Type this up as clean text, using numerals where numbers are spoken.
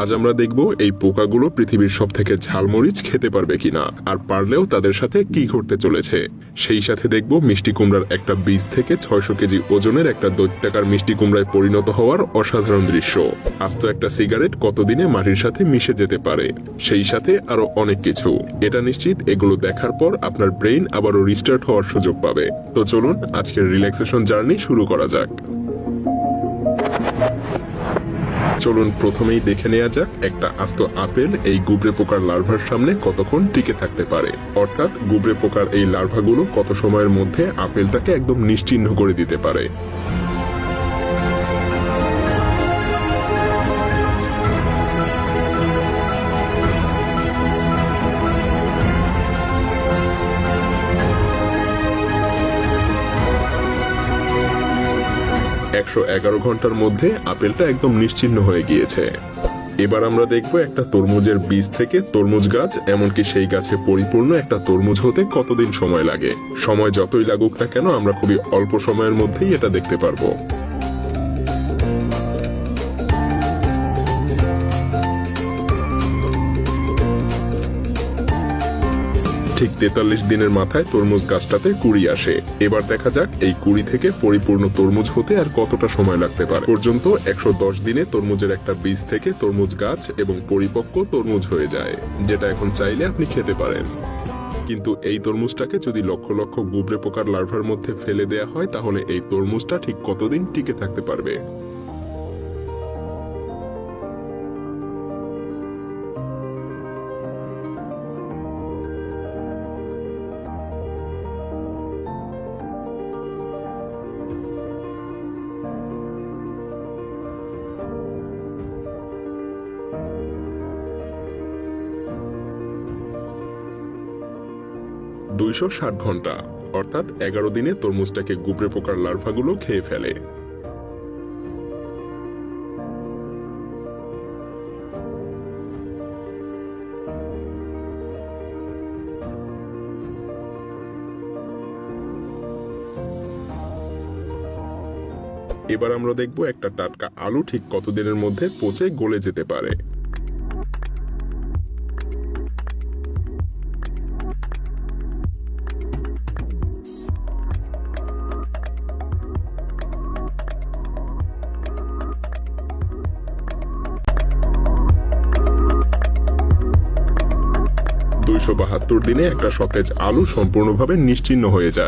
আজ আমরা দেখব এই পোকাগুলো পৃথিবীর সবথেকে ঝালমরিচ খেতে পারবে কিনা, আর পারলেও তাদের সাথে কি ঘটতে চলেছে। সেই সাথে দেখব মিষ্টি কুমড়ার একটা বীজ থেকে 600 কেজি ওজনের একটা দৈত্যাকার মিষ্টি কুমড়ায় পরিণত হওয়ার অসাধারণ দৃশ্য। আস্ত একটা সিগারেট কতদিনে মাটির সাথে মিশে যেতে পারে, সেই সাথে আরো অনেক কিছু। এটা নিশ্চিত এগুলো দেখার পর আপনার ব্রেইন আবারও রিস্টার্ট হওয়ার সুযোগ পাবে। তো চলুন আজকের রিল্যাক্সেশন জার্নি শুরু করা যাক। চলুন প্রথমেই দেখে নেওয়া যাক একটা আস্ত আপেল এই গুবরে পোকার লার্ভার সামনে কতক্ষণ টিকে থাকতে পারে, অর্থাৎ গুবরে পোকার এই লার্ভাগুলো কত সময়ের মধ্যে আপেলটাকে একদম নিশ্চিহ্ন করে দিতে পারে। একশো 11 ঘন্টার মধ্যে আপেলটা একদম নিশ্চিহ্ন হয়ে গিয়েছে। এবার আমরা দেখব একটা তরমুজের বীজ থেকে তরমুজ গাছ, এমনকি সেই গাছে পরিপূর্ণ একটা তরমুজ হতে কতদিন সময় লাগে। সময় যতই লাগুক না কেন, আমরা খুবই অল্প সময়ের মধ্যেই এটা দেখতে পারবো। ঠিক 43 দিনের মাথায় তরমুজ গাছটাতে কুড়ি আসে। এবার দেখা যাক এই কুড়ি থেকে পরিপূর্ণ তরমুজ হতে আর কতটা সময় লাগতে পারে। পর্যন্ত 110 দিনে তরমুজের একটা বীজ থেকে তরমুজ গাছ এবং পরিপক্ক তরমুজ হয়ে যায়, যেটা এখন চাইলে আপনি খেতে পারেন। কিন্তু এই তরমুজটাকে যদি লক্ষ লক্ষ গুবরে পোকার লার্ভার মধ্যে ফেলে দেয়া হয়, তাহলে এই তরমুজটা ঠিক কতদিন টিকে থাকতে পারবে। 260 ঘন্টা, অর্থাৎ 11 দিনে তরমুজটাকে গুবরে পোকার লার্ভাগুলো খেয়ে ফেলে। এবার আমরা দেখব একটা টাটকা আলু ঠিক কতদিনের মধ্যে পচে গলে যেতে পারে। দুইশো 272 দিনে একটা সতেজ আলু সম্পূর্ণভাবে নিশ্চিহ্ন হয়ে যায়।